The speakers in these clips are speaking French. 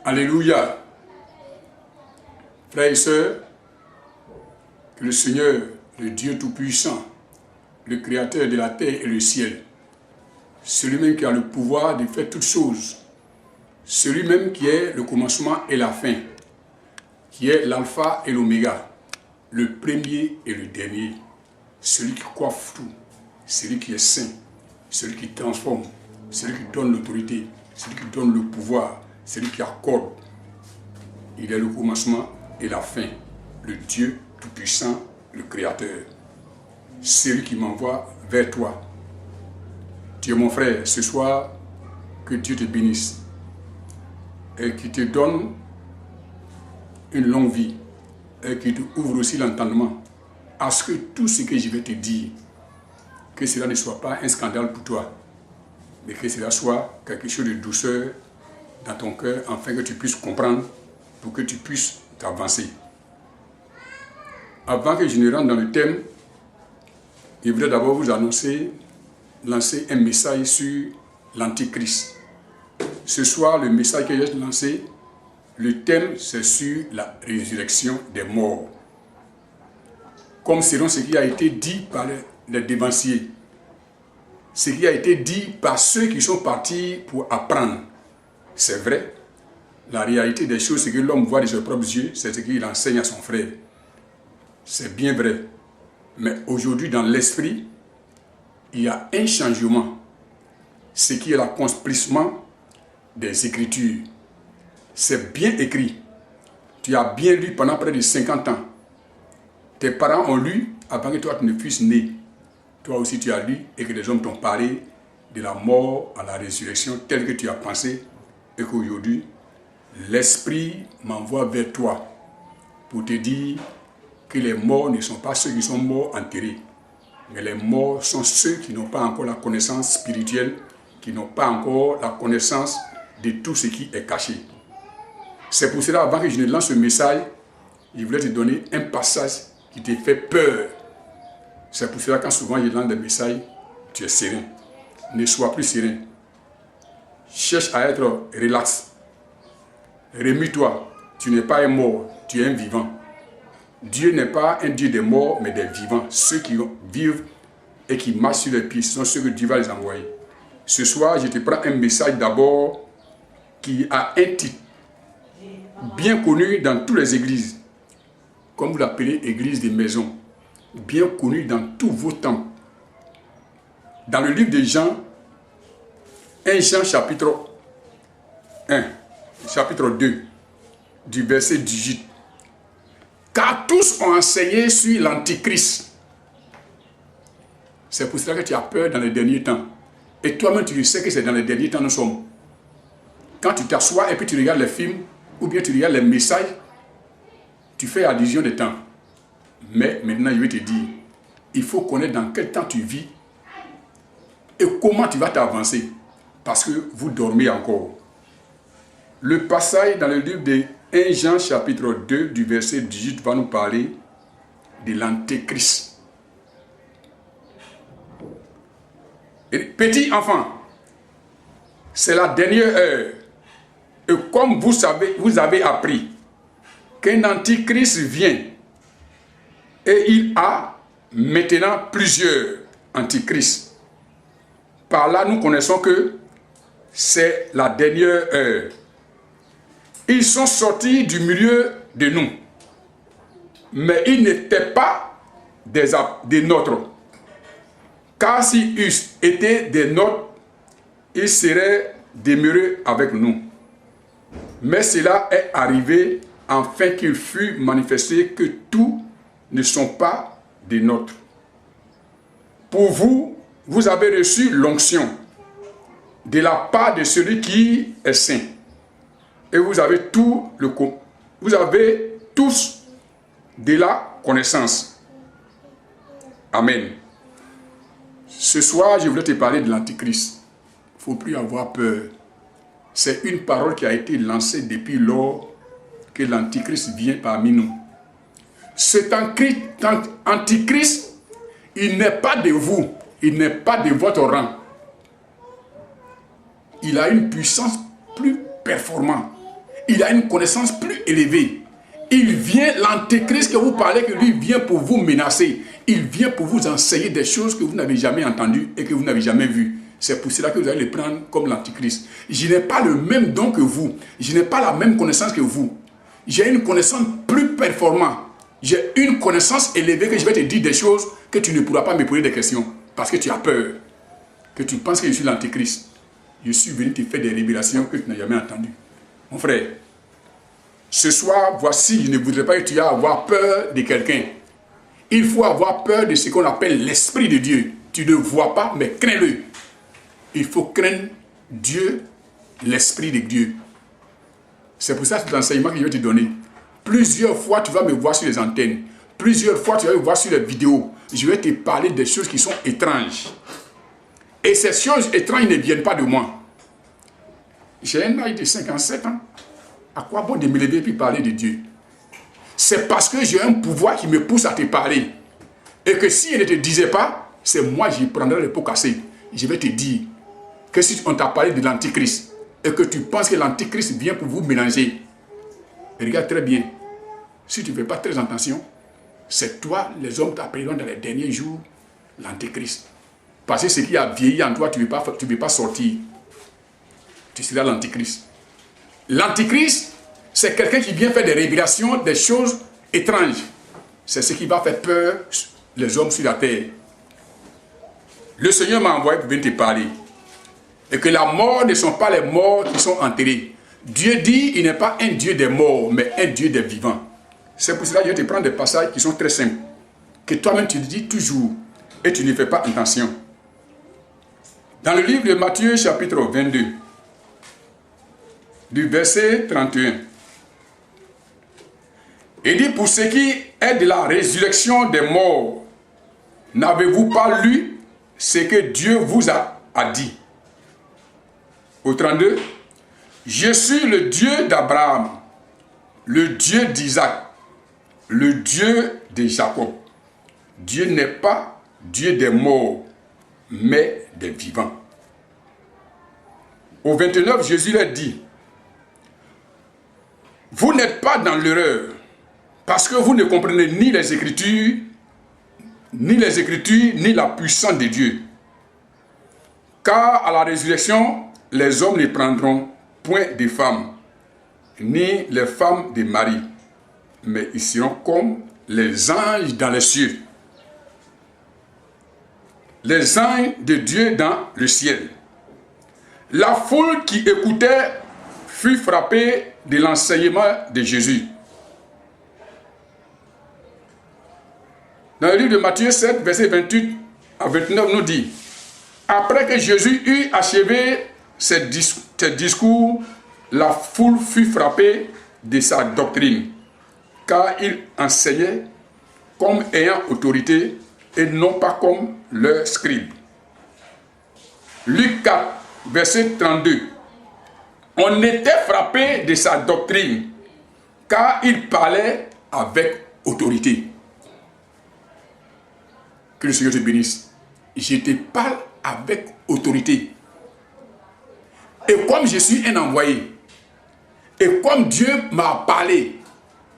Alléluia. Frères et sœurs, que le Seigneur, le Dieu Tout-Puissant, le Créateur de la terre et le ciel, celui-même qui a le pouvoir de faire toutes choses, celui-même qui est le commencement et la fin, qui est l'alpha et l'oméga, le premier et le dernier, celui qui coiffe tout, celui qui est saint, celui qui transforme, celui qui donne l'autorité, celui qui donne le pouvoir, celui qui accorde. Il est le commencement et la fin, le Dieu Tout-Puissant, le Créateur. Celui qui m'envoie vers toi. Tu es mon frère, ce soir, que Dieu te bénisse et qui te donne une longue vie et qui te ouvre aussi l'entendement à ce que tout ce que je vais te dire, que cela ne soit pas un scandale pour toi, mais que cela soit quelque chose de douceur dans ton cœur, afin que tu puisses comprendre, pour que tu puisses t'avancer. Avant que je ne rentre dans le thème, je voudrais d'abord vous lancer un message sur l'Antichrist. Ce soir, le message que j'ai lancé, le thème, c'est sur la résurrection des morts. Comme selon ce qui a été dit par les dévanciers, ce qui a été dit par ceux qui sont partis pour apprendre. C'est vrai, la réalité des choses, ce que l'homme voit de ses propres yeux, c'est ce qu'il enseigne à son frère. C'est bien vrai. Mais aujourd'hui, dans l'esprit, il y a un changement. Ce qui est l'accomplissement des Écritures. C'est bien écrit. Tu as bien lu pendant près de 50 ans. Tes parents ont lu avant que toi tu ne fusses né. Toi aussi tu as lu et que les hommes t'ont parlé de la mort à la résurrection telle que tu as pensé et qu'aujourd'hui, l'Esprit m'envoie vers toi pour te dire que les morts ne sont pas ceux qui sont morts enterrés, mais les morts sont ceux qui n'ont pas encore la connaissance spirituelle, qui n'ont pas encore la connaissance de tout ce qui est caché. C'est pour cela, avant que je ne lance ce message, je voulais te donner un passage qui te fait peur. C'est pour cela, quand souvent je lance des messages, tu es serein. Ne sois plus serein. Cherche à être relax. Remue-toi. Tu n'es pas un mort, tu es un vivant. Dieu n'est pas un Dieu des morts, mais des vivants. Ceux qui vivent et qui marchent sur les pieds, ce sont ceux que Dieu va les envoyer. Ce soir, je te prends un message d'abord qui a un titre bien connu dans toutes les églises, comme vous l'appelez église des maisons, bien connu dans tous vos temples. Dans le livre de Jean, 1 Jean chapitre 1, chapitre 2, du verset 18. Car tous ont enseigné sur l'Antichrist. C'est pour cela que tu as peur dans les derniers temps. Et toi-même, tu sais que c'est dans les derniers temps nous sommes. Quand tu t'assois et puis tu regardes les films, ou bien tu regardes les messages, tu fais allusion des temps. Mais maintenant, je vais te dire, il faut connaître dans quel temps tu vis et comment tu vas t'avancer. Parce que vous dormez encore. Le passage dans le livre de 1 Jean chapitre 2 du verset 18 va nous parler de l'Antéchrist. Petit enfant, c'est la dernière heure. Et comme vous avez appris qu'un antichrist vient, et il a maintenant plusieurs antichrists. Par là, nous connaissons que c'est la dernière heure. Ils sont sortis du milieu de nous, mais ils n'étaient pas des nôtres. Car s'ils eussent été des nôtres, ils seraient demeurés avec nous. Mais cela est arrivé afin qu'il fût manifesté que tous ne sont pas des nôtres. Pour vous, vous avez reçu l'onction de la part de celui qui est saint. Et vous avez tous de la connaissance. Amen. Ce soir, je voulais te parler de l'Antichrist. Il ne faut plus avoir peur. C'est une parole qui a été lancée depuis lors que l'Antichrist vient parmi nous. Cet Antichrist, il n'est pas de vous, il n'est pas de votre rang. Il a une puissance plus performant. Il a une connaissance plus élevée. Il vient, l'antéchrist que vous parlez, que lui vient pour vous menacer. Il vient pour vous enseigner des choses que vous n'avez jamais entendues et que vous n'avez jamais vues. C'est pour cela que vous allez le prendre comme l'antéchrist. Je n'ai pas le même don que vous. Je n'ai pas la même connaissance que vous. J'ai une connaissance plus performante. J'ai une connaissance élevée que je vais te dire des choses que tu ne pourras pas me poser des questions. Parce que tu as peur. Que tu penses que je suis l'antéchrist. Je suis venu te faire des révélations que tu n'as jamais entendues. Mon frère, ce soir, voici, je ne voudrais pas que tu aies à avoir peur de quelqu'un. Il faut avoir peur de ce qu'on appelle l'Esprit de Dieu. Tu ne vois pas, mais crains-le. Il faut craindre Dieu, l'Esprit de Dieu. C'est pour ça que l'enseignement que je vais te donner. Plusieurs fois, tu vas me voir sur les antennes. Plusieurs fois, tu vas me voir sur les vidéos. Je vais te parler des choses qui sont étranges. Et ces choses étranges ne viennent pas de moi. J'ai un âge de 57 ans. À quoi bon de me lever et parler de Dieu? C'est parce que j'ai un pouvoir qui me pousse à te parler. Et que si je ne te disais pas, c'est moi qui prendrai le pot cassé. Je vais te dire que si on t'a parlé de l'antichrist et que tu penses que l'antichrist vient pour vous mélanger, regarde très bien. Si tu ne fais pas très attention, c'est toi, les hommes t'appelleront dans les derniers jours l'antichrist. Parce que ce qui a vieilli en toi, tu ne veux pas sortir. Tu seras l'antichrist. L'antichrist, c'est quelqu'un qui vient faire des révélations, des choses étranges. C'est ce qui va faire peur les hommes sur la terre. Le Seigneur m'a envoyé pour venir te parler. Et que la mort ne sont pas les morts qui sont enterrés. Dieu dit, il n'est pas un Dieu des morts, mais un Dieu des vivants. C'est pour cela que je vais te prendre des passages qui sont très simples. Que toi-même tu dis toujours. Et tu ne fais pas attention. Dans le livre de Matthieu, chapitre 22. Du verset 31. Il dit, pour ce qui est de la résurrection des morts, n'avez-vous pas lu ce que Dieu vous a dit? Au 32, je suis le Dieu d'Abraham, le Dieu d'Isaac, le Dieu de Jacob. Dieu n'est pas Dieu des morts, mais des vivants. Au 29, Jésus leur dit, vous n'êtes pas dans l'erreur, parce que vous ne comprenez ni les Écritures, ni la puissance de Dieu. Car à la résurrection, les hommes ne prendront point de femmes, ni les femmes de Marie, mais ils seront comme les anges dans les cieux. Les anges de Dieu dans le ciel. La foule qui écoutait fut frappée de l'enseignement de Jésus. Dans le livre de Matthieu 7, verset 28 à 29, nous dit, après que Jésus eut achevé ses discours, la foule fut frappée de sa doctrine, car il enseignait comme ayant autorité et non pas comme leurs scribes. Luc 4, verset 32. On était frappé de sa doctrine, car il parlait avec autorité. Que le Seigneur te bénisse. Je te parle avec autorité. Et comme je suis un envoyé, et comme Dieu m'a parlé,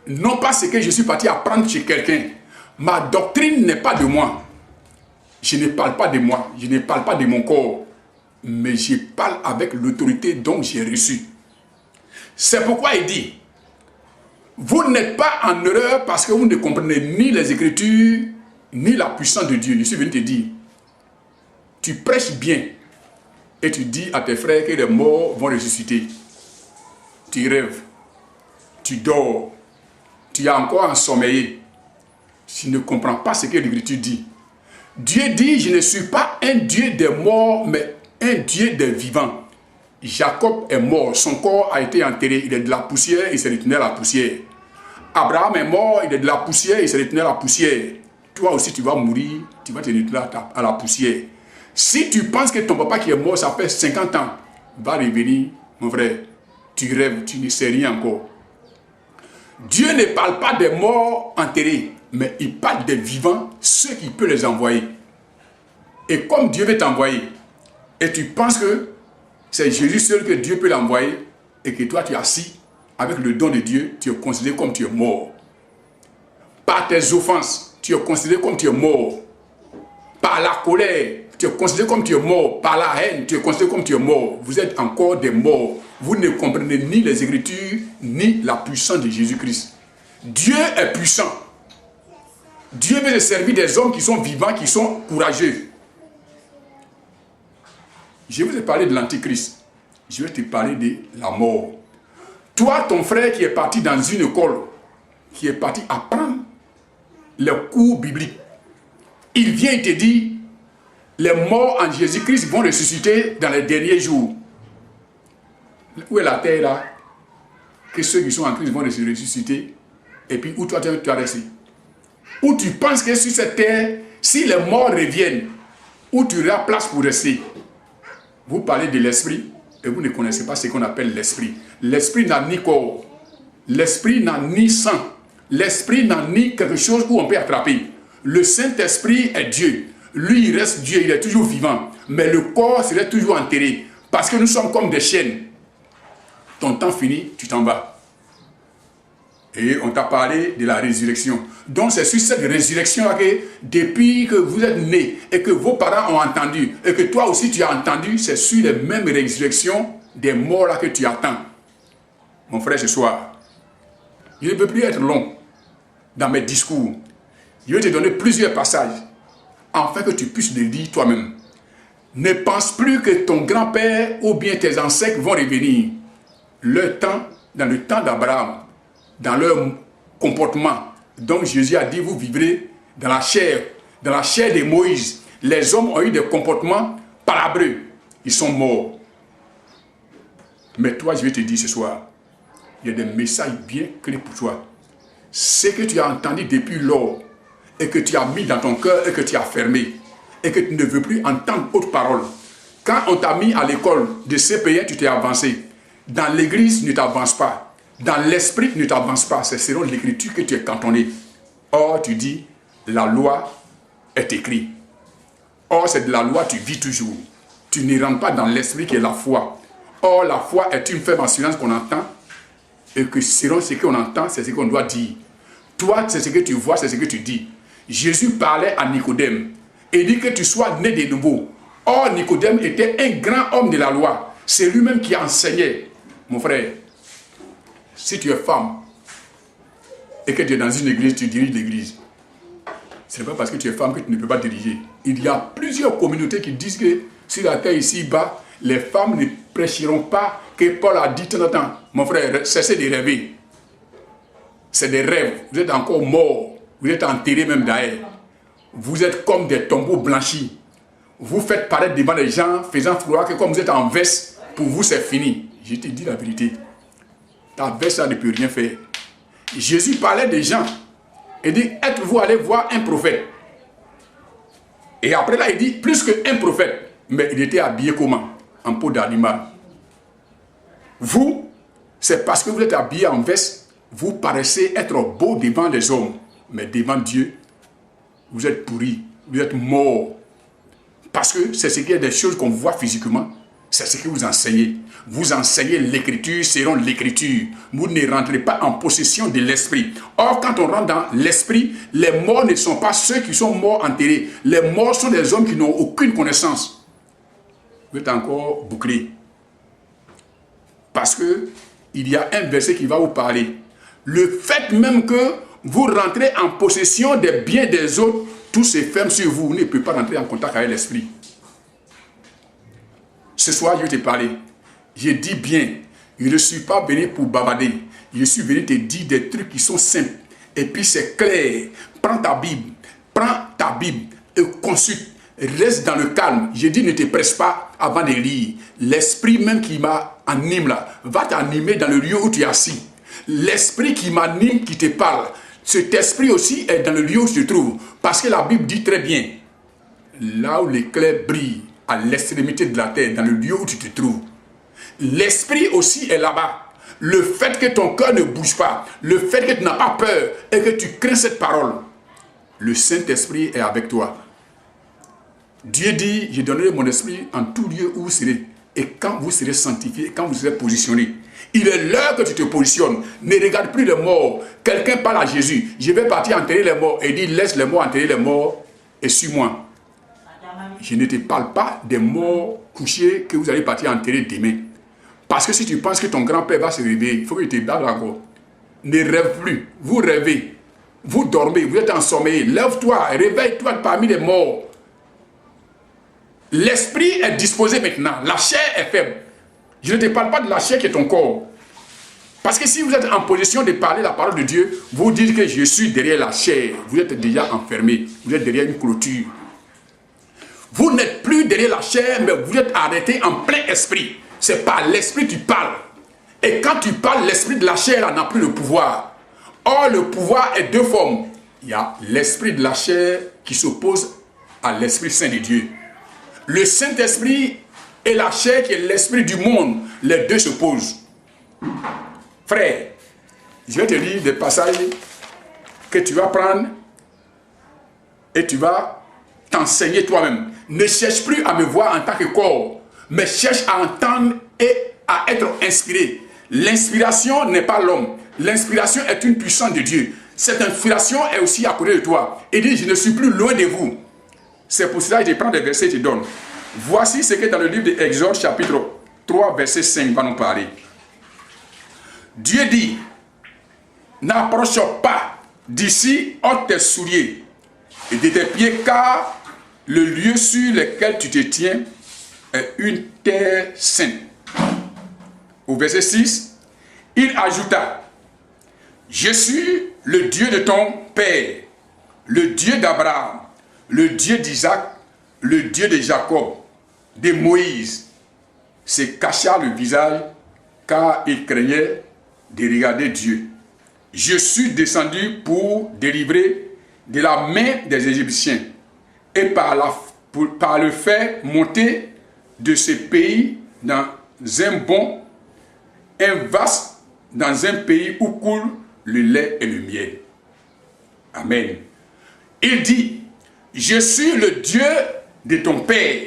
non pas ce que je suis parti apprendre chez quelqu'un, ma doctrine n'est pas de moi. Je ne parle pas de moi, je ne parle pas de mon corps, mais je parle avec l'autorité dont j'ai reçu. C'est pourquoi il dit, vous n'êtes pas en erreur parce que vous ne comprenez ni les Écritures, ni la puissance de Dieu. Je suis venu te dire, tu prêches bien et tu dis à tes frères que les morts vont ressusciter. Tu rêves, tu dors, tu es encore ensommeillé. Tu ne comprends pas ce que l'Écriture dit. Dieu dit, je ne suis pas un Dieu des morts, mais un Dieu des vivants. Jacob est mort, son corps a été enterré, il est de la poussière, il s'est retourné à la poussière. Abraham est mort, il est de la poussière, il s'est retourné à la poussière. Toi aussi tu vas mourir, tu vas te retourner à la poussière. Si tu penses que ton papa qui est mort, ça fait 50 ans, va revenir, mon frère, tu rêves, tu ne sais rien encore. Dieu ne parle pas des morts enterrés, mais il parle des vivants, ceux qui peuvent les envoyer. Et comme Dieu veut t'envoyer, et tu penses que c'est Jésus seul que Dieu peut l'envoyer et que toi tu es assis avec le don de Dieu, tu es considéré comme tu es mort. Par tes offenses, tu es considéré comme tu es mort. Par la colère, tu es considéré comme tu es mort. Par la haine, tu es considéré comme tu es mort. Vous êtes encore des morts. Vous ne comprenez ni les Écritures, ni la puissance de Jésus-Christ. Dieu est puissant. Dieu veut se servir des hommes qui sont vivants, qui sont courageux. Je vous ai parlé de l'Antichrist. Je vais te parler de la mort. Toi, ton frère qui est parti dans une école, qui est parti apprendre les cours bibliques, il vient et te dit, les morts en Jésus-Christ vont ressusciter dans les derniers jours. Où est la terre là? Que ceux qui sont en Christ vont ressusciter. Et puis où toi tu as resté? Où tu penses que sur cette terre, si les morts reviennent, où tu auras place pour rester? Vous parlez de l'esprit et vous ne connaissez pas ce qu'on appelle l'esprit. L'esprit n'a ni corps. L'esprit n'a ni sang. L'esprit n'a ni quelque chose où on peut attraper. Le Saint-Esprit est Dieu. Lui, il reste Dieu, il est toujours vivant. Mais le corps serait toujours enterré. Parce que nous sommes comme des chaînes. Ton temps fini, tu t'en vas. Et on t'a parlé de la résurrection. Donc c'est sur cette résurrection-là que depuis que vous êtes nés et que vos parents ont entendu et que toi aussi tu as entendu, c'est sur les mêmes résurrections des morts là que tu attends. Mon frère, ce soir, je ne peux plus être long dans mes discours. Je vais te donner plusieurs passages afin que tu puisses les lire toi-même. Ne pense plus que ton grand-père ou bien tes ancêtres vont revenir. Dans le temps d'Abraham, dans leur comportement. Donc Jésus a dit, vous vivrez dans la chair de Moïse. Les hommes ont eu des comportements palabreux. Ils sont morts. Mais toi, je vais te dire ce soir, il y a des messages bien clés pour toi. Ce que tu as entendu depuis lors, et que tu as mis dans ton cœur, et que tu as fermé, et que tu ne veux plus entendre autre parole. Quand on t'a mis à l'école de CP1, tu t'es avancé. Dans l'église, tu ne t'avances pas. Dans l'esprit, tu ne t'avances pas. C'est selon l'écriture que tu es cantonné. Or, tu dis, la loi est écrite. Or, c'est de la loi, tu vis toujours. Tu ne rentres pas dans l'esprit qui est la foi. Or, la foi est une ferme assurance qu'on entend. Et que selon ce qu'on entend, c'est ce qu'on doit dire. Toi, c'est ce que tu vois, c'est ce que tu dis. Jésus parlait à Nicodème. Et dit que tu sois né de nouveau. Or, Nicodème était un grand homme de la loi. C'est lui-même qui enseignait. Mon frère, si tu es femme et que tu es dans une église, tu diriges l'église. Ce n'est pas parce que tu es femme que tu ne peux pas diriger. Il y a plusieurs communautés qui disent que sur la terre ici-bas, les femmes ne prêcheront pas que Paul a dit de temps en temps. Mon frère, cessez de rêver. C'est des rêves. Vous êtes encore mort. Vous êtes enterré même derrière. Vous êtes comme des tombeaux blanchis. Vous faites paraître devant les gens, faisant croire que comme vous êtes en veste, pour vous c'est fini. Je te dis la vérité. Ta veste là ne peut rien faire. Jésus parlait des gens. Il dit, êtes-vous allé voir un prophète? Et après là, il dit, plus qu'un prophète. Mais il était habillé comment? En peau d'animal. Vous, c'est parce que vous êtes habillé en veste, vous paraissez être beau devant les hommes. Mais devant Dieu, vous êtes pourri, vous êtes mort. Parce que c'est ce qu'il y a des choses qu'on voit physiquement. C'est ce que vous enseignez. Vous enseignez l'écriture selon l'écriture. Vous ne rentrez pas en possession de l'esprit. Or, quand on rentre dans l'esprit, les morts ne sont pas ceux qui sont morts enterrés. Les morts sont des hommes qui n'ont aucune connaissance. Vous êtes encore bouclé. Parce que il y a un verset qui va vous parler. Le fait même que vous rentrez en possession des biens des autres, tout se ferme sur vous. Vous ne pouvez pas rentrer en contact avec l'esprit. Ce soir, je vais te parler. Je dis bien, je ne suis pas venu pour bavarder. Je suis venu te dire des trucs qui sont simples. Et puis c'est clair. Prends ta Bible et consulte. Reste dans le calme. Je dis ne te presse pas avant de lire. L'esprit même qui m'anime là, va t'animer dans le lieu où tu es assis. L'esprit qui m'anime, qui te parle, cet esprit aussi est dans le lieu où tu te trouves. Parce que la Bible dit très bien, là où l'éclair brille, à l'extrémité de la terre, dans le lieu où tu te trouves. L'esprit aussi est là-bas. Le fait que ton cœur ne bouge pas, le fait que tu n'as pas peur et que tu crains cette parole, le Saint-Esprit est avec toi. Dieu dit, je donnerai mon esprit en tout lieu où vous serez. et quand vous serez sanctifié, quand vous serez positionné, il est l'heure que tu te positionnes. Ne regarde plus les morts. Quelqu'un parle à Jésus. Je vais partir enterrer les morts. Et dit, laisse les morts enterrer les morts et suis-moi. Je ne te parle pas des morts couchés que vous allez partir enterrer demain. Parce que si tu penses que ton grand-père va se réveiller, il faut que tu te battes encore. Ne rêve plus. Vous rêvez. Vous dormez. Vous êtes ensommeillé. Lève-toi. Réveille-toi parmi les morts. L'esprit est disposé maintenant. La chair est faible. Je ne te parle pas de la chair qui est ton corps. Parce que si vous êtes en position de parler la parole de Dieu, vous dites que je suis derrière la chair. Vous êtes déjà enfermé. Vous êtes derrière une clôture. Vous n'êtes plus derrière la chair, mais vous êtes arrêté en plein esprit. C'est par l'esprit que tu parles. Et quand tu parles, l'esprit de la chair n'a plus le pouvoir. Or, le pouvoir est deux formes. Il y a l'esprit de la chair qui s'oppose à l'Esprit Saint de Dieu. Le Saint-Esprit et la chair qui est l'esprit du monde, les deux s'opposent. Frère, je vais te lire des passages que tu vas prendre et tu vas t'enseigner toi-même. Ne cherche plus à me voir en tant que corps, mais cherche à entendre et à être inspiré. L'inspiration n'est pas l'homme. L'inspiration est une puissance de Dieu. Cette inspiration est aussi à côté de toi. Il dit, je ne suis plus loin de vous. C'est pour cela que je prends des versets et je te donne. Voici ce que dans le livre d'Exode, chapitre 3, verset 5, va nous parler. Dieu dit, n'approche pas d'ici, ôte tes souliers et de tes pieds, car le lieu sur lequel tu te tiens est une terre sainte. Au verset 6, il ajouta, je suis le Dieu de ton père, le Dieu d'Abraham, le Dieu d'Isaac, le Dieu de Jacob, de Moïse. Se cacha le visage car il craignait de regarder Dieu. Je suis descendu pour délivrer de la main des Égyptiens et par le faire monter de ce pays dans un vaste, dans un pays où coule le lait et le miel. Amen. Il dit, je suis le Dieu de ton père,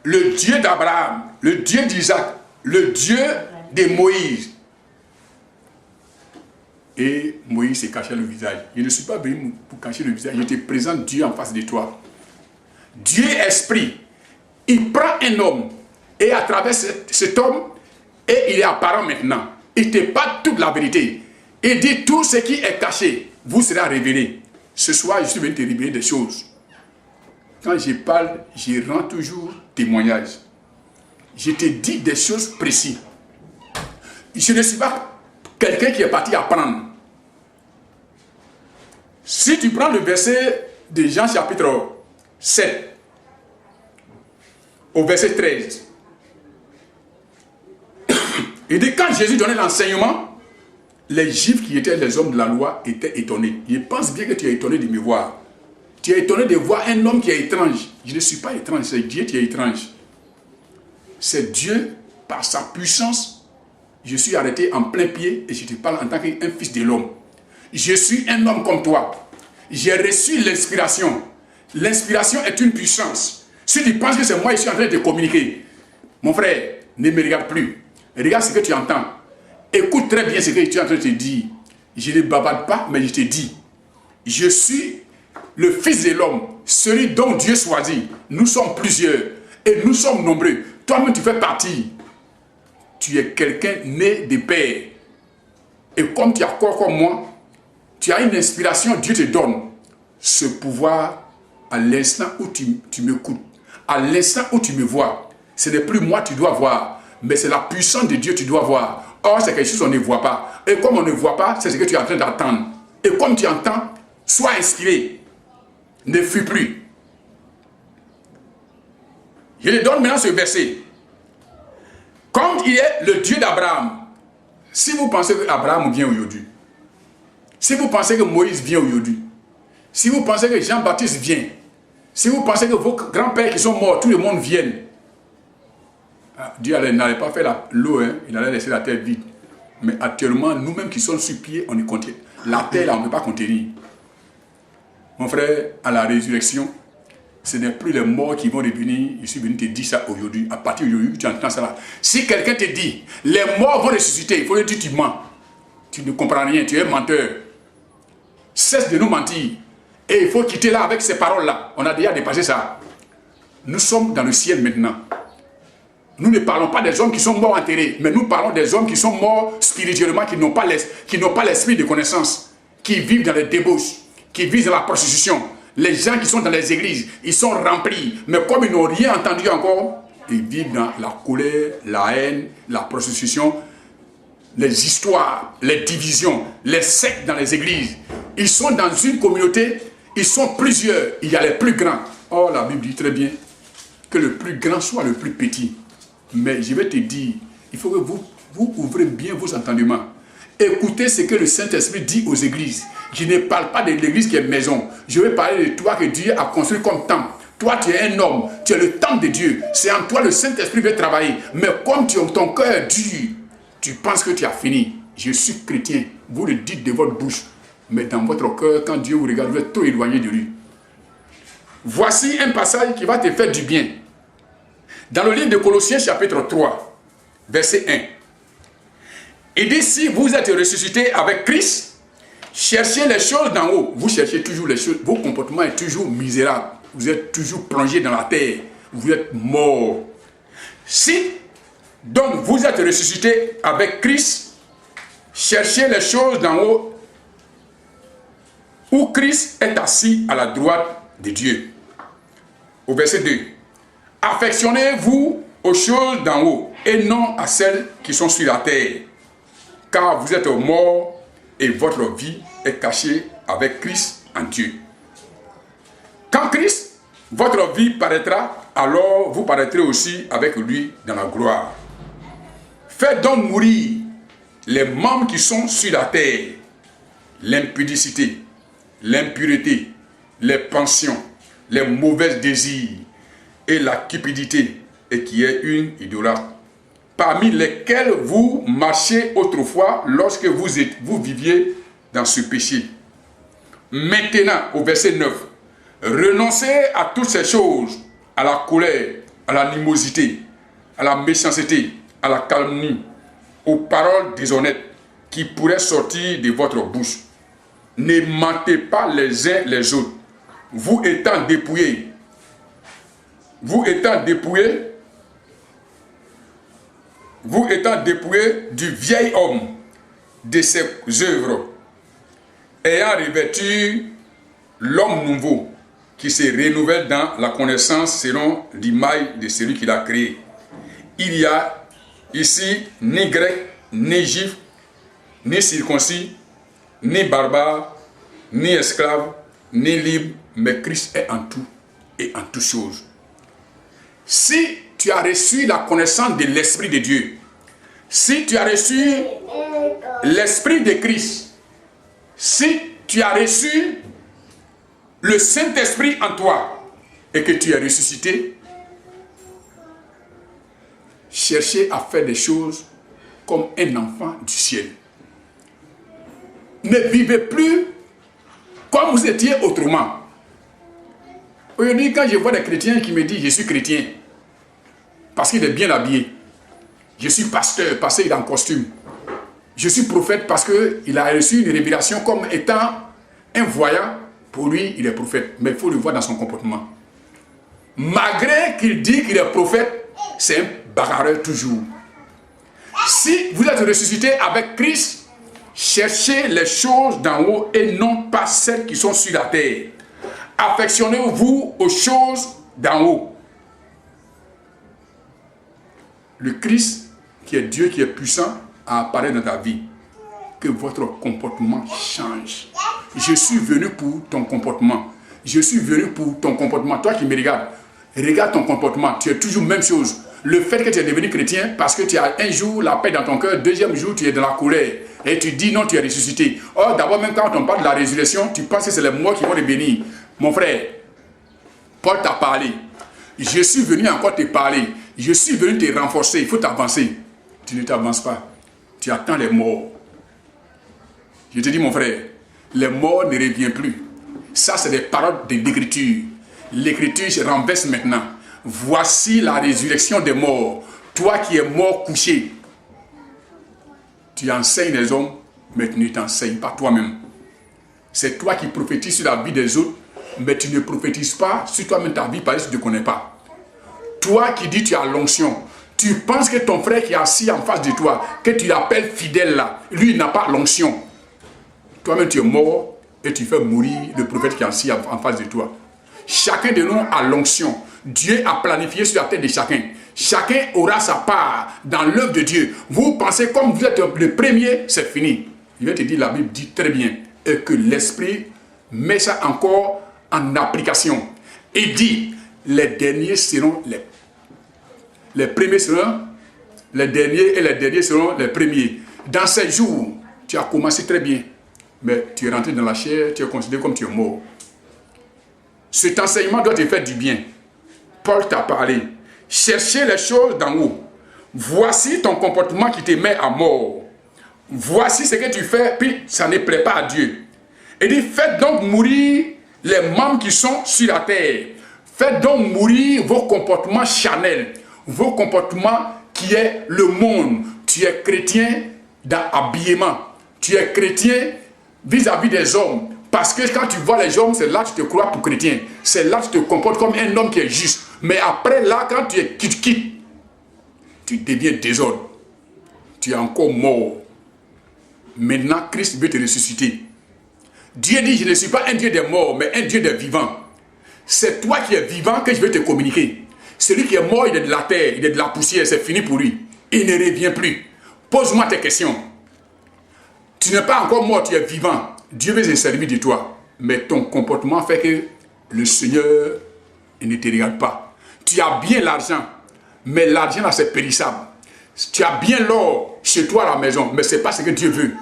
le Dieu d'Abraham, le Dieu d'Isaac, le Dieu de Moïse. Et Moïse s'est caché le visage. Je ne suis pas venu pour cacher le visage. Je te présente Dieu en face de toi. Dieu esprit. Il prend un homme et à travers cet homme, et il est apparent maintenant. Il te parle toute la vérité. Il dit tout ce qui est caché vous sera révélé. Ce soir, je suis venu te révéler des choses. Quand je parle, je rends toujours témoignage. Je te dis des choses précises. Je ne suis pas quelqu'un qui est parti apprendre. Si tu prends le verset de Jean chapitre 7, au verset 13, il dit quand Jésus donnait l'enseignement, les Juifs qui étaient les hommes de la loi étaient étonnés. Je pense bien que tu es étonné de me voir. Tu es étonné de voir un homme qui est étrange. Je ne suis pas étrange, c'est Dieu qui est étrange. C'est Dieu, par sa puissance, je suis arrêté en plein pied et je te parle en tant qu'un fils de l'homme. Je suis un homme comme toi. J'ai reçu l'inspiration. L'inspiration est une puissance. Si tu penses que c'est moi qui suis en train de te communiquer, mon frère, ne me regarde plus. Regarde ce que tu entends. Écoute très bien ce que tu es en train de te dire. Je ne bavarde pas, mais je te dis. Je suis le Fils de l'homme, celui dont Dieu choisit. Nous sommes plusieurs et nous sommes nombreux. Toi-même, tu fais partie. Tu es quelqu'un né de père. Et comme tu as corps comme moi, tu as une inspiration, Dieu te donne ce pouvoir à l'instant où tu m'écoutes, à l'instant où tu me vois. Ce n'est plus moi que tu dois voir, mais c'est la puissance de Dieu que tu dois voir. Or, c'est quelque chose qu'on ne voit pas. Et comme on ne voit pas, c'est ce que tu es en train d'entendre. Et comme tu entends, sois inspiré. Ne fuis plus. Je te donne maintenant ce verset. Comme il est le Dieu d'Abraham, si vous pensez qu'Abraham vient aujourd'hui, si vous pensez que Moïse vient aujourd'hui, si vous pensez que Jean-Baptiste vient, si vous pensez que vos grands-pères qui sont morts, tout le monde vienne, Dieu n'allait pas faire l'eau, il allait laisser la terre vide. Mais actuellement, nous-mêmes qui sommes sur pied, on est contient. La terre, là, on ne peut pas contenir. Mon frère, à la résurrection, Ce n'est plus les morts qui vont revenir. Je suis venu te dire ça aujourd'hui. À partir d'aujourd'hui, tu entends ça là. Si quelqu'un te dit, les morts vont ressusciter, il faut lui dire, tu mens. Tu ne comprends rien, tu es menteur. Cesse de nous mentir. Et il faut quitter là avec ces paroles-là. On a déjà dépassé ça. Nous sommes dans le ciel maintenant. Nous ne parlons pas des hommes qui sont morts enterrés, mais nous parlons des hommes qui sont morts spirituellement, qui n'ont pas l'esprit de connaissance, qui vivent dans les débauches, qui vivent dans la prostitution. Les gens qui sont dans les églises, ils sont remplis, mais comme ils n'ont rien entendu encore, ils vivent dans la colère, la haine, la prostitution, les histoires, les divisions, les sectes dans les églises. Ils sont dans une communauté, ils sont plusieurs, il y a les plus grands. Oh, la Bible dit très bien que le plus grand soit le plus petit. Mais je vais te dire, il faut que vous ouvrez bien vos entendements. Écoutez ce que le Saint-Esprit dit aux églises. Je ne parle pas de l'église qui est maison. Je vais parler de toi que Dieu a construit comme temple. Toi, tu es un homme. Tu es le temple de Dieu. C'est en toi le Saint-Esprit veut travailler. Mais comme ton cœur est dur, tu penses que tu as fini. Je suis chrétien. Vous le dites de votre bouche. Mais dans votre cœur, quand Dieu vous regarde, vous êtes trop éloigné de lui. Voici un passage qui va te faire du bien. Dans le livre de Colossiens chapitre 3, verset 1. Il dit, si vous êtes ressuscité avec Christ, cherchez les choses d'en haut. Vous cherchez toujours les choses. Vos comportements sont toujours misérables. Vous êtes toujours plongé dans la terre. Vous êtes mort. Si, donc, vous êtes ressuscité avec Christ, cherchez les choses d'en haut, où Christ est assis à la droite de Dieu. Au verset 2. Affectionnez-vous aux choses d'en haut et non à celles qui sont sur la terre. Car vous êtes morts et votre vie est cachée avec Christ en Dieu. Quand Christ, votre vie paraîtra, alors vous paraîtrez aussi avec lui dans la gloire. Faites donc mourir les membres qui sont sur la terre, l'impudicité, l'impureté, les passions, les mauvais désirs et la cupidité, et qui est une idolâtre, parmi lesquels vous marchiez autrefois lorsque vous viviez dans ce péché. Maintenant, au verset 9, renoncez à toutes ces choses, à la colère, à l'animosité, à la méchanceté, à la calomnie, aux paroles déshonnêtes qui pourraient sortir de votre bouche. Ne mentez pas les uns les autres, vous étant dépouillés du vieil homme, de ses œuvres, ayant revêtu l'homme nouveau, qui se renouvelle dans la connaissance selon l'image de celui qui l'a créé. Il y a ici ni grec, ni juif, ni circoncis, ni barbare, ni esclave, ni libre, mais Christ est en tout et en toutes choses. Si tu as reçu la connaissance de l'Esprit de Dieu, si tu as reçu l'Esprit de Christ, si tu as reçu le Saint-Esprit en toi et que tu es ressuscité, cherchez à faire des choses comme un enfant du ciel. Ne vivez plus comme vous étiez autrement. Aujourd'hui, quand je vois des chrétiens qui me disent je suis chrétien, parce qu'il est bien habillé, je suis pasteur parce qu'il est en costume, je suis prophète parce qu'il a reçu une révélation comme étant un voyant, pour lui il est prophète, mais il faut le voir dans son comportement. Malgré qu'il dit qu'il est prophète, c'est un bagarreur toujours. Si vous êtes ressuscité avec Christ, cherchez les choses d'en haut et non pas celles qui sont sur la terre. Affectionnez-vous aux choses d'en haut. Le Christ, qui est Dieu, qui est puissant, apparaît dans ta vie. Que votre comportement change. Je suis venu pour ton comportement. Je suis venu pour ton comportement. Toi qui me regardes, regarde ton comportement. Tu es toujours la même chose. Le fait que tu es devenu chrétien, parce que tu as un jour la paix dans ton cœur, deuxième jour tu es dans la colère. Et tu dis non, tu es ressuscité. Or, d'abord, même quand on parle de la résurrection, tu penses que c'est les morts qui vont revenir. Mon frère, Paul t'a parlé. Je suis venu encore te parler. Je suis venu te renforcer. Il faut t'avancer. Tu ne t'avances pas. Tu attends les morts. Je te dis, mon frère, les morts ne reviennent plus. Ça, c'est des paroles de l'Écriture. L'Écriture se renverse maintenant. Voici la résurrection des morts. Toi qui es mort couché, tu enseignes les hommes, mais tu ne t'enseignes pas toi-même. C'est toi qui prophétises sur la vie des autres, mais tu ne prophétises pas sur toi-même ta vie parce que tu ne te connais pas. Toi qui dis tu as l'onction, tu penses que ton frère qui est assis en face de toi, que tu l'appelles fidèle là, lui il n'a pas l'onction. Toi-même tu es mort et tu fais mourir le prophète qui est assis en face de toi. Chacun de nous a l'onction. Dieu a planifié sur la tête de chacun. Chacun aura sa part dans l'œuvre de Dieu. Vous pensez comme vous êtes le premier, c'est fini. Il va te dire, la Bible dit très bien, et que l'Esprit met ça encore en application. Il dit, les derniers seront les premiers seront les derniers et les derniers seront les premiers. Dans ces jours, tu as commencé très bien, mais tu es rentré dans la chair, tu es considéré comme tu es mort. Cet enseignement doit te faire du bien. Paul t'a parlé. Cherchez les choses d'en haut. Voici ton comportement qui te met à mort. Voici ce que tu fais, puis ça ne plaît pas à Dieu. Il dit, faites donc mourir les membres qui sont sur la terre. Faites donc mourir vos comportements charnels, vos comportements qui est le monde. Tu es chrétien dans l'habillement. Tu es chrétien vis-à-vis des hommes. Parce que quand tu vois les hommes, c'est là que tu te crois pour chrétien. C'est là que tu te comportes comme un homme qui est juste. Mais après, là, quand tu es quitte, tu deviens désordre. Tu es encore mort. Maintenant, Christ veut te ressusciter. Dieu dit, je ne suis pas un Dieu des morts, mais un Dieu des vivants. C'est toi qui es vivant que je vais te communiquer. Celui qui est mort, il est de la terre, il est de la poussière, c'est fini pour lui. Il ne revient plus. Pose-moi tes questions. Tu n'es pas encore mort, tu es vivant. Dieu veut se servir de toi. Mais ton comportement fait que le Seigneur il ne te regarde pas. Tu as bien l'argent, mais l'argent là c'est périssable. Tu as bien l'or chez toi à la maison, mais ce n'est pas ce que Dieu veut.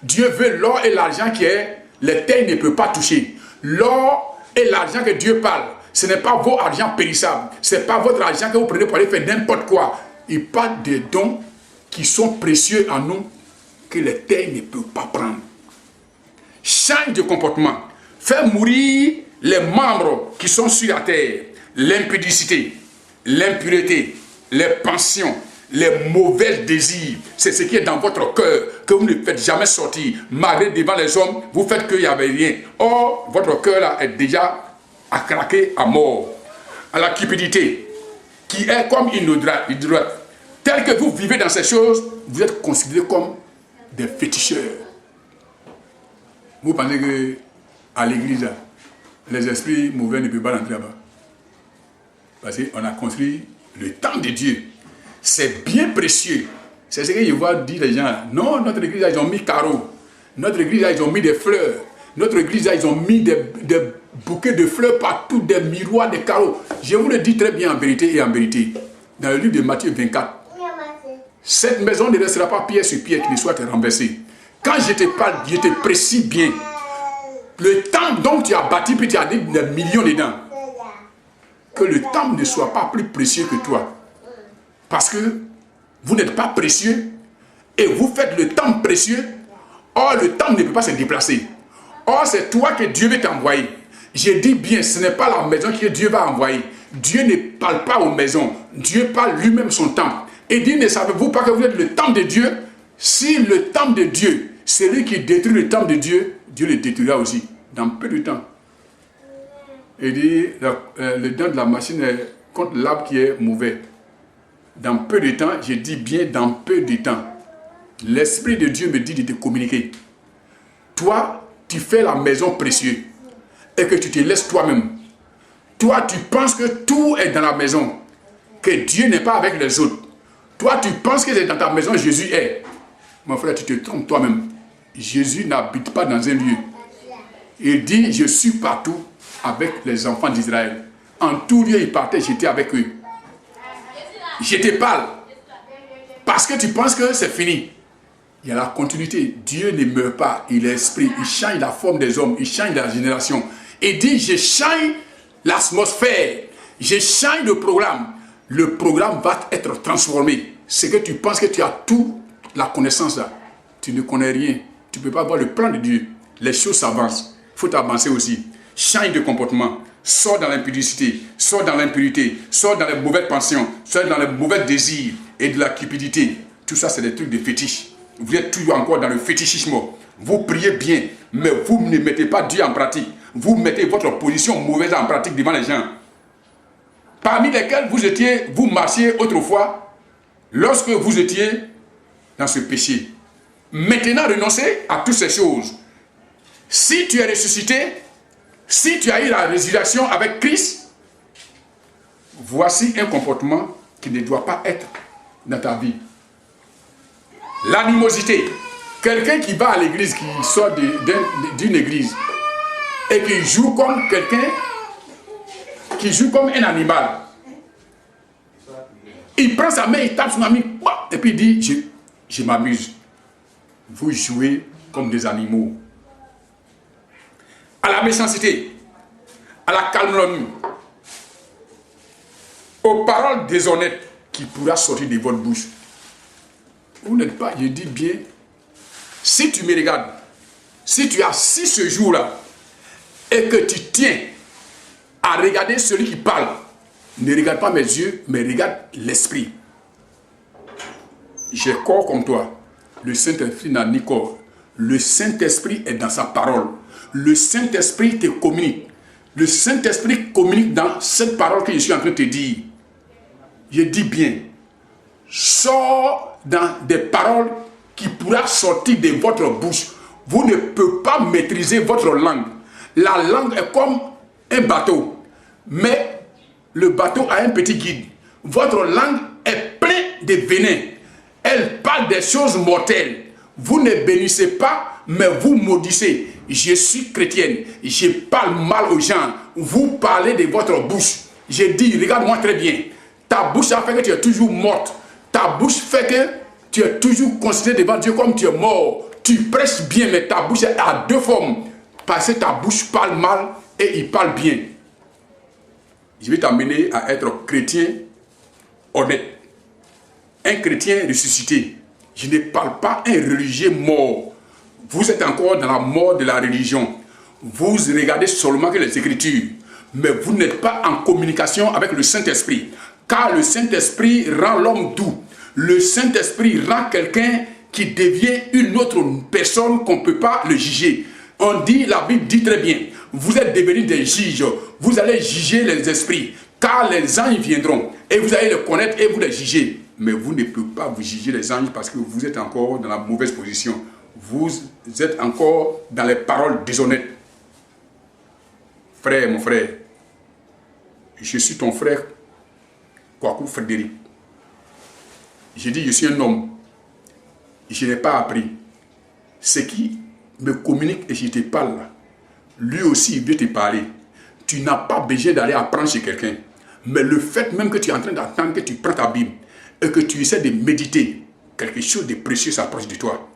Dieu veut l'or et l'argent qui est, les terres ne peuvent pas toucher. L'or et l'argent que Dieu parle, ce n'est pas vos argent périssables. Ce n'est pas votre argent que vous prenez pour aller faire n'importe quoi. Il parle des dons qui sont précieux en nous, que les terres ne peuvent pas prendre. Change de comportement. Fais mourir les membres qui sont sur la terre. L'impudicité, l'impureté, les passions, les mauvais désirs. C'est ce qui est dans votre cœur que vous ne faites jamais sortir. Malgré devant les hommes, vous faites qu'il n'y avait rien. Or, votre cœur là est déjà à craquer à mort. À la cupidité, qui est comme une idolâtre. Tel que vous vivez dans ces choses, vous êtes considérés comme des féticheurs. Vous pensez qu'à l'église, les esprits mauvais ne peuvent pas rentrer là-bas. Parce qu'on a construit le temple de Dieu. C'est bien précieux. C'est ce que je vois dire les gens. Non, notre église, ils ont mis carreaux. Notre église, ils ont mis des fleurs. Notre église, ils ont mis des bouquets de fleurs partout, des miroirs, des carreaux. Je vous le dis très bien en vérité et en vérité. Dans le livre de Matthieu 24. Cette maison ne restera pas pierre sur pierre qui ne soit renversée. Quand je te parle, je te précise bien. Le temple dont tu as bâti, puis tu as des millions dedans. Que le temple ne soit pas plus précieux que toi. Parce que vous n'êtes pas précieux et vous faites le temple précieux. Or, le temple ne peut pas se déplacer. Or, c'est toi que Dieu veut t'envoyer. Je dis bien, ce n'est pas la maison que Dieu va envoyer. Dieu ne parle pas aux maisons. Dieu parle lui-même son temple. Et dit, ne savez-vous pas que vous êtes le temple de Dieu? Si le temple de Dieu, celui qui détruit le temple de Dieu, Dieu le détruira aussi, dans peu de temps. Il dit, le dent de la machine est contre l'arbre qui est mauvais. Dans peu de temps, je dis bien dans peu de temps, l'Esprit de Dieu me dit de te communiquer. Toi, tu fais la maison précieuse et que tu te laisses toi-même. Toi, tu penses que tout est dans la maison, que Dieu n'est pas avec les autres. Toi, tu penses que c'est dans ta maison Jésus est. Mon frère, tu te trompes toi-même. Jésus n'habite pas dans un lieu. Il dit, je suis partout avec les enfants d'Israël. En tout lieu, il partait, j'étais avec eux. Je te parle. Parce que tu penses que c'est fini. Il y a la continuité. Dieu ne meurt pas. Il est esprit. Il change la forme des hommes. Il change la génération. Il dit, je change l'atmosphère. Je change le programme. Le programme va être transformé. C'est que tu penses que tu as toute la connaissance là. Tu ne connais rien. Tu ne peux pas voir le plan de Dieu. Les choses s'avancent. Il faut avancer aussi. Change de comportement. sors dans l'impudicité, sors dans l'impurité, sors dans les mauvaises pensions, sors dans les mauvais désirs et de la cupidité. Tout ça, c'est des trucs de fétiche. Vous êtes toujours encore dans le fétichisme. Vous priez bien, mais vous ne mettez pas Dieu en pratique. Vous mettez votre position mauvaise en pratique devant les gens. Parmi lesquels vous marchiez autrefois, lorsque vous étiez dans ce péché. Maintenant, renoncez à toutes ces choses. Si tu es ressuscité, si tu as eu la résurrection avec Christ, voici un comportement qui ne doit pas être dans ta vie. L'animosité. Quelqu'un qui va à l'église, qui sort d'une église et qui joue comme quelqu'un, qui joue comme un animal. Il prend sa main, il tape son ami, et puis il dit, je m'amuse. Vous jouez comme des animaux. À la méchanceté, à la calomnie, aux paroles déshonnêtes qui pourra sortir de votre bouche. Vous n'êtes pas, je dis bien, si tu me regardes, si tu es assis ce jour-là, et que tu tiens à regarder celui qui parle, ne regarde pas mes yeux, mais regarde l'esprit. J'ai corps comme toi. Le Saint-Esprit n'a ni corps. Le Saint-Esprit est dans sa parole. Le Saint-Esprit te communique. Le Saint-Esprit communique dans cette parole que je suis en train de te dire. Je dis bien, sors dans des paroles qui pourra sortir de votre bouche. Vous ne pouvez pas maîtriser votre langue. La langue est comme un bateau. Mais le bateau a un petit guide. Votre langue est pleine de venin. Elle parle des choses mortelles. Vous ne bénissez pas, mais vous maudissez. Je suis chrétienne. Je parle mal aux gens. Vous parlez de votre bouche. Je dis, regarde-moi très bien. Ta bouche a fait que tu es toujours morte. Ta bouche fait que tu es toujours considéré devant Dieu comme tu es mort. Tu prêches bien, mais ta bouche a deux formes. Parce que ta bouche parle mal et il parle bien. Je vais t'amener à être chrétien honnête. Un chrétien ressuscité. Je ne parle pas un religieux mort. Vous êtes encore dans la mort de la religion. Vous regardez seulement que les Écritures. Mais vous n'êtes pas en communication avec le Saint-Esprit. Car le Saint-Esprit rend l'homme doux. Le Saint-Esprit rend quelqu'un qui devient une autre personne qu'on ne peut pas le juger. On dit, la Bible dit très bien, vous êtes devenus des juges. Vous allez juger les esprits. Car les anges viendront. Et vous allez les connaître et vous les juger. Mais vous ne pouvez pas vous juger les anges parce que vous êtes encore dans la mauvaise position. Vous êtes encore dans les paroles déshonnêtes. Frère, mon frère, je suis ton frère, Kwaku Frédéric. Je dis, je suis un homme. Je n'ai pas appris. Ce qui me communique et je te parle, lui aussi il veut te parler. Tu n'as pas besoin d'aller apprendre chez quelqu'un. Mais le fait même que tu es en train d'attendre, que tu prends ta Bible, et que tu essaies de méditer, quelque chose de précieux s'approche de toi.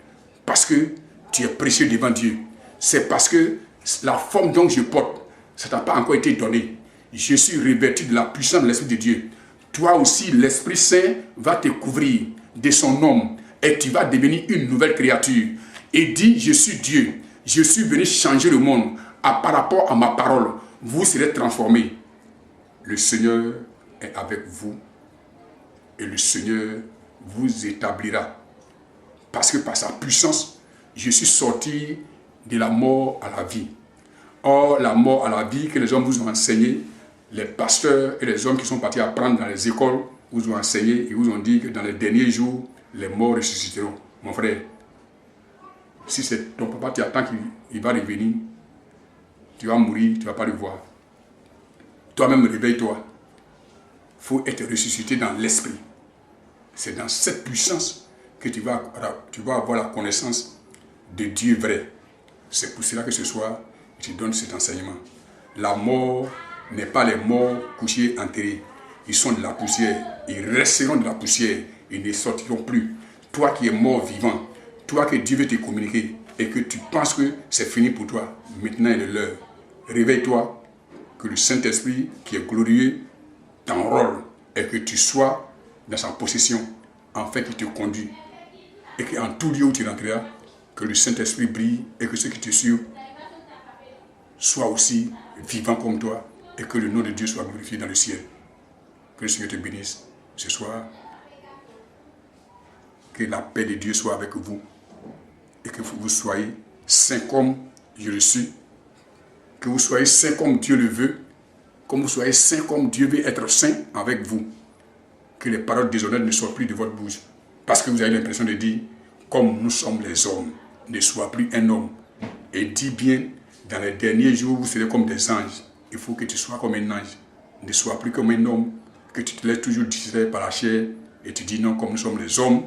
Parce que tu es précieux devant Dieu. C'est parce que la forme dont je porte, ça ne t'a pas encore été donné. Je suis revêtu de la puissance de l'Esprit de Dieu. Toi aussi, l'Esprit Saint va te couvrir de son nom et tu vas devenir une nouvelle créature. Et dis, je suis Dieu. Je suis venu changer le monde. Par rapport à ma parole, vous serez transformés. Le Seigneur est avec vous. Et le Seigneur vous établira. Parce que par sa puissance, je suis sorti de la mort à la vie. Or, la mort à la vie que les hommes vous ont enseigné, les pasteurs et les hommes qui sont partis apprendre dans les écoles vous ont enseigné et vous ont dit que dans les derniers jours, les morts ressusciteront. Mon frère, si c'est ton papa, tu attends qu'il va revenir, tu vas mourir, tu ne vas pas le voir. Toi-même, réveille-toi. Il faut être ressuscité dans l'esprit. C'est dans cette puissance que tu vas avoir la connaissance de Dieu vrai. C'est pour cela que ce soir, je te donne cet enseignement. La mort n'est pas les morts couchés, enterrés. Ils sont de la poussière. Ils resteront de la poussière. Ils ne sortiront plus. Toi qui es mort vivant, toi que Dieu veut te communiquer et que tu penses que c'est fini pour toi, maintenant est l'heure. Réveille-toi, que le Saint-Esprit qui est glorieux t'enrôle et que tu sois dans sa possession, afin qu'il te conduise. Et qu'en tout lieu où tu rentreras, que le Saint-Esprit brille et que ceux qui te suivent soient aussi vivants comme toi Et que le nom de Dieu soit glorifié dans le ciel. Que le Seigneur te bénisse ce soir. Que la paix de Dieu soit avec vous. Et que vous soyez saints comme je le suis. Que vous soyez saints comme Dieu le veut. Comme vous soyez saints comme Dieu veut être saint avec vous. Que les paroles déshonnêtes ne sortent plus de votre bouche. Parce que vous avez l'impression de dire, comme nous sommes les hommes, ne sois plus un homme. Et dis bien, dans les derniers jours, vous serez comme des anges. Il faut que tu sois comme un ange. Ne sois plus comme un homme, que tu te laisses toujours distrait par la chair. Et tu dis non, comme nous sommes les hommes,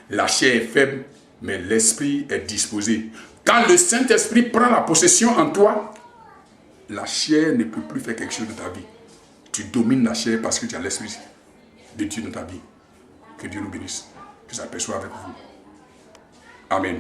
la chair est faible, mais l'esprit est disposé. Quand le Saint-Esprit prend la possession en toi, la chair ne peut plus faire quelque chose dans ta vie. Tu domines la chair parce que tu as l'Esprit de Dieu dans ta vie. Que Dieu nous bénisse. Que sa paix soit avec vous. Amen.